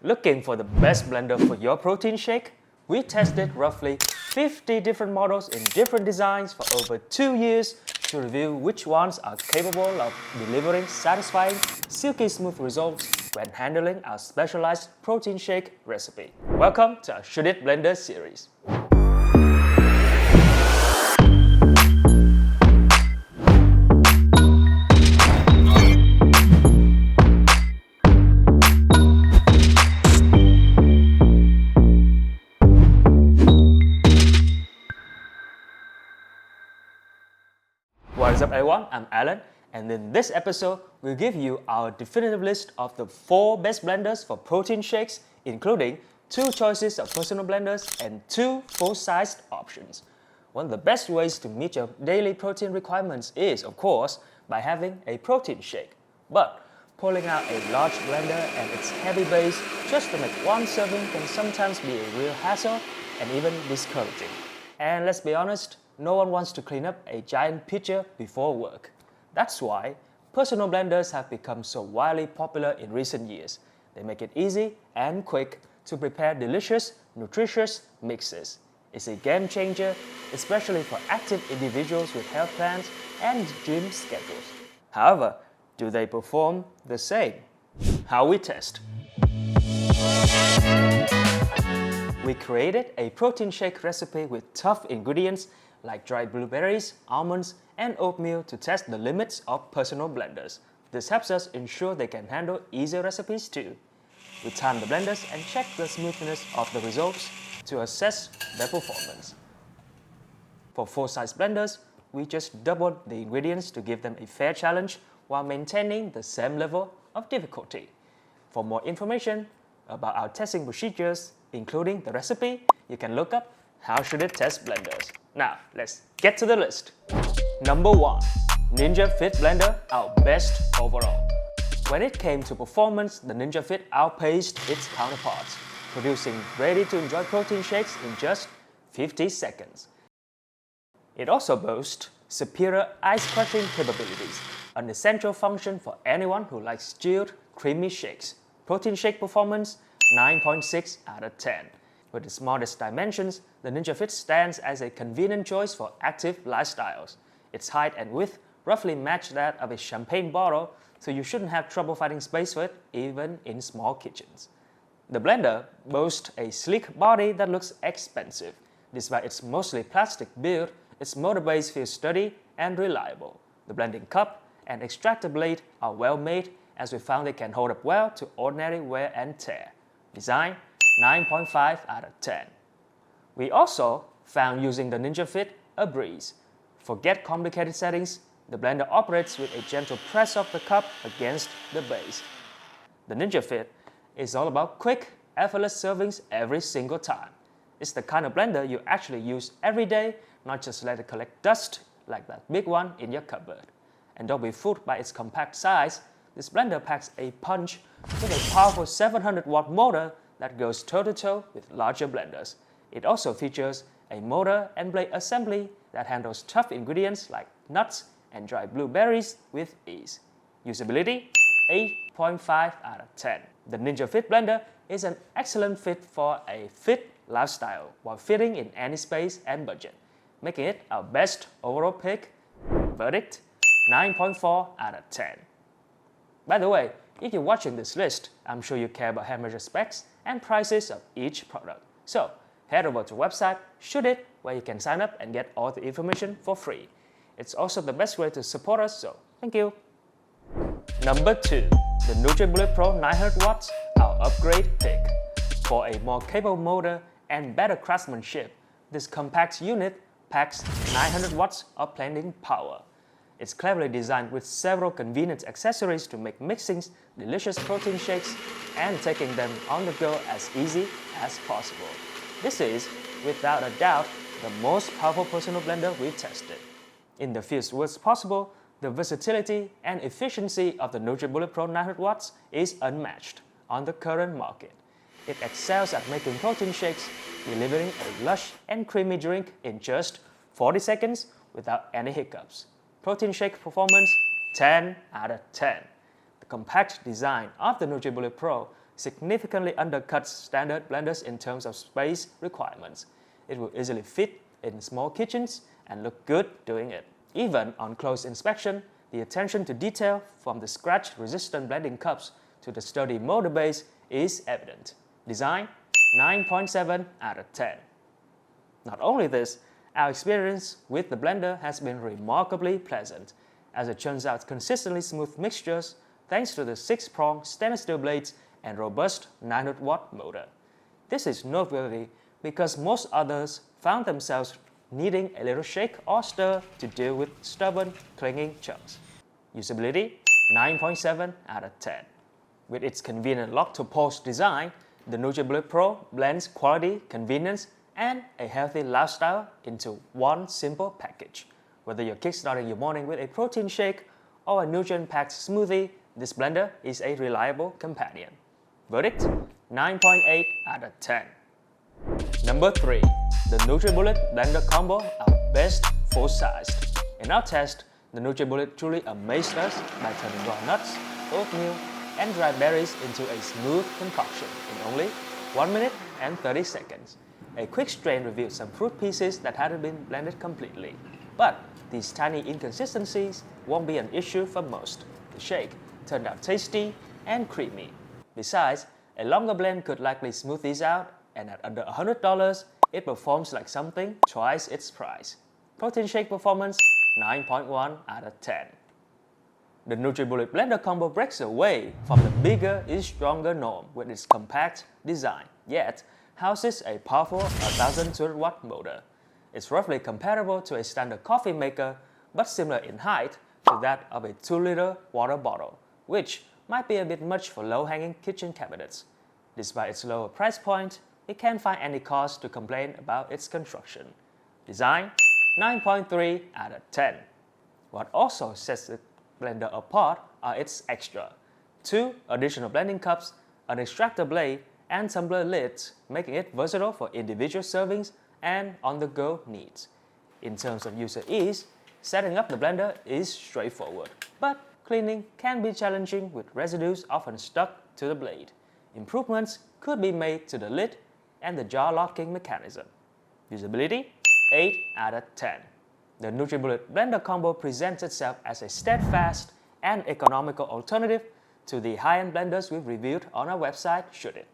Looking for the best blender for your protein shake? We tested roughly 50 different models in different designs for over 2 years to review which ones are capable of delivering satisfying, silky smooth results when handling our specialized protein shake recipe. Welcome to our Shouldit Blender series. What's up everyone, I'm Alan, and in this episode, we'll give you our definitive list of the 4 best blenders for protein shakes, including 2 choices of personal blenders and 2 full-sized options. One of the best ways to meet your daily protein requirements is, of course, by having a protein shake. But pulling out a large blender and its heavy base just to make one serving can sometimes be a real hassle and even discouraging. And let's be honest, no one wants to clean up a giant pitcher before work. That's why personal blenders have become so wildly popular in recent years. They make it easy and quick to prepare delicious, nutritious mixes. It's a game changer, especially for active individuals with health plans and gym schedules. However, do they perform the same? How we test. We created a protein shake recipe with tough ingredients like dried blueberries, almonds, and oatmeal to test the limits of personal blenders. This helps us ensure they can handle easier recipes too. We time the blenders and check the smoothness of the results to assess their performance. For full-size blenders, we just doubled the ingredients to give them a fair challenge while maintaining the same level of difficulty. For more information about our testing procedures, including the recipe, you can look up How Should It Test Blenders. Now, let's get to the list. Number 1. Ninja Fit Blender, our best overall. When it came to performance, the Ninja Fit outpaced its counterparts, producing ready-to-enjoy protein shakes in just 50 seconds. It also boasts superior ice-crushing capabilities, an essential function for anyone who likes chilled, creamy shakes. Protein shake performance, 9.6 out of 10. With its modest dimensions, the Ninja Fit stands as a convenient choice for active lifestyles. Its height and width roughly match that of a champagne bottle, so you shouldn't have trouble finding space for it even in small kitchens. The blender boasts a sleek body that looks expensive. Despite its mostly plastic build, its motor base feels sturdy and reliable. The blending cup and extractor blade are well made, as we found they can hold up well to ordinary wear and tear. Design, 9.5 out of 10. We also found using the Ninja Fit a breeze. Forget complicated settings, the blender operates with a gentle press of the cup against the base. The Ninja Fit is all about quick, effortless servings every single time. It's the kind of blender you actually use every day, not just let it collect dust like that big one in your cupboard. And don't be fooled by its compact size. This blender packs a punch with a powerful 700-watt motor that goes toe-to-toe with larger blenders. It also features a motor and blade assembly that handles tough ingredients like nuts and dried blueberries with ease. Usability, 8.5 out of 10. The Ninja Fit blender is an excellent fit for a fit lifestyle while fitting in any space and budget, making it our best overall pick. Verdict, 9.4 out of 10. By the way, if you're watching this list, I'm sure you care about temperature specs and prices of each product. So, head over to our website, Shouldit, where you can sign up and get all the information for free. It's also the best way to support us, so thank you. Number 2. The NutriBullet Pro 900 watts, our upgrade pick. For a more capable motor and better craftsmanship, this compact unit packs 900 watts of blending power. It's cleverly designed with several convenient accessories to make mixing delicious protein shakes and taking them on the go as easy as possible. This is, without a doubt, the most powerful personal blender we've tested. In the fewest words possible, the versatility and efficiency of the NutriBullet Pro 900 watts is unmatched on the current market. It excels at making protein shakes, delivering a lush and creamy drink in just 40 seconds without any hiccups. Protein shake performance, 10 out of 10. The compact design of the NutriBullet Pro significantly undercuts standard blenders in terms of space requirements. It will easily fit in small kitchens and look good doing it. Even on close inspection, the attention to detail from the scratch-resistant blending cups to the sturdy motor base is evident. Design 9.7 out of 10. Not only this, our experience with the blender has been remarkably pleasant, as it churns out consistently smooth mixtures thanks to the 6-prong stainless steel blades and robust 900-watt motor. This is noteworthy because most others found themselves needing a little shake or stir to deal with stubborn, clinging chunks. Usability 9.7 out of 10. With its convenient lock-to-post design, the NutriBullet Pro blends quality, convenience, and a healthy lifestyle into one simple package. Whether you're kickstarting your morning with a protein shake or a nutrient-packed smoothie, this blender is a reliable companion. Verdict 9.8 out of 10. Number 3. The NutriBullet Blender Combo, our best full-sized. In our test, the NutriBullet truly amazed us by turning raw nuts, oatmeal, and dried berries into a smooth concoction in only 1 minute and 30 seconds. A quick strain revealed some fruit pieces that hadn't been blended completely. But these tiny inconsistencies won't be an issue for most. The shake turned out tasty and creamy. Besides, a longer blend could likely smooth these out, and at under $100, it performs like something twice its price. Protein shake performance 9.1 out of 10. The NutriBullet Blender Combo breaks away from the bigger is stronger norm with its compact design, yet houses a powerful 1200-watt motor. It's roughly comparable to a standard coffee maker, but similar in height to that of a 2-liter water bottle, which might be a bit much for low-hanging kitchen cabinets. Despite its lower price point, it can't find any cause to complain about its construction. Design 9.3 out of 10. What also sets the blender apart are its extra 2 additional blending cups, an extractor blade, and tumbler lids, making it versatile for individual servings and on-the-go needs. In terms of user ease, setting up the blender is straightforward, but cleaning can be challenging with residues often stuck to the blade. Improvements could be made to the lid and the jar locking mechanism. Usability 8 out of 10. The NutriBullet Blender Combo presents itself as a steadfast and economical alternative to the high-end blenders we've reviewed on our website, Shouldit.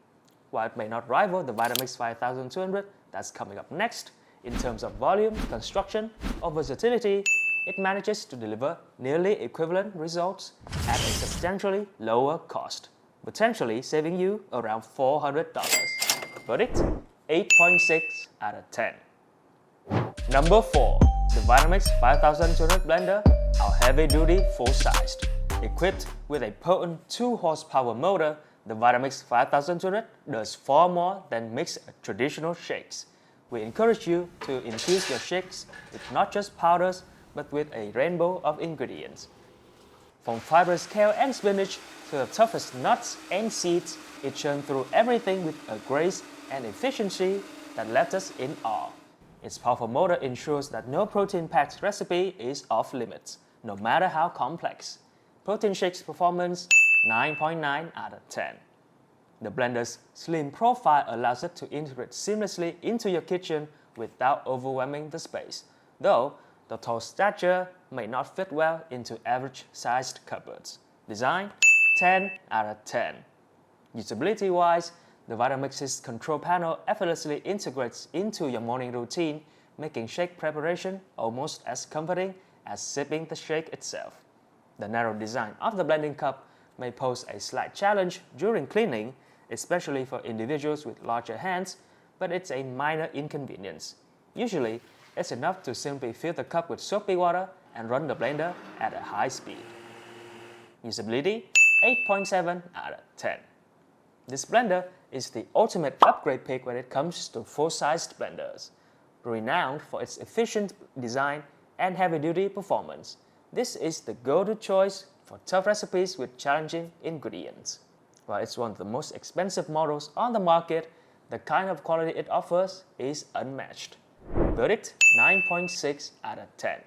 While it may not rival the Vitamix 5200 that's coming up next, in terms of volume, construction, or versatility, it manages to deliver nearly equivalent results at a substantially lower cost, potentially saving you around $400. Verdict 8.6 out of 10. Number 4. The Vitamix 5200 blender, our heavy-duty full-sized. Equipped with a potent 2-horsepower motor, the Vitamix 5200 does far more than mix traditional shakes. We encourage you to infuse your shakes with not just powders, but with a rainbow of ingredients. From fibrous kale and spinach to the toughest nuts and seeds, it churned through everything with a grace and efficiency that left us in awe. Its powerful motor ensures that no protein-packed recipe is off limits, no matter how complex. Protein Shake's performance 9.9 out of 10. The blender's slim profile allows it to integrate seamlessly into your kitchen without overwhelming the space, though the tall stature may not fit well into average-sized cupboards. Design 10 out of 10. Usability-wise, the Vitamix's control panel effortlessly integrates into your morning routine, making shake preparation almost as comforting as sipping the shake itself. The narrow design of the blending cup may pose a slight challenge during cleaning, especially for individuals with larger hands, but it's a minor inconvenience. Usually, it's enough to simply fill the cup with soapy water and run the blender at a high speed. Usability 8.7 out of 10. This blender is the ultimate upgrade pick when it comes to full-sized blenders. Renowned for its efficient design and heavy-duty performance, this is the go-to choice for tough recipes with challenging ingredients. While it's one of the most expensive models on the market, the kind of quality it offers is unmatched. Verdict 9.6 out of 10.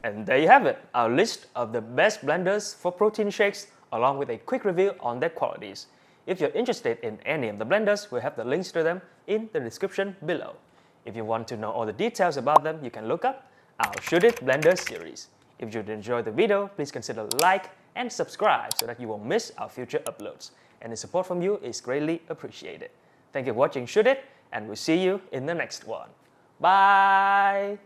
And there you have it, our list of the best blenders for protein shakes, along with a quick review on their qualities. If you're interested in any of the blenders, we'll have the links to them in the description below. If you want to know all the details about them, you can look up our Shouldit blender series. If you enjoyed the video, please consider like and subscribe so that you won't miss our future uploads. Any support from you is greatly appreciated. Thank you for watching Shouldit, and we'll see you in the next one. Bye!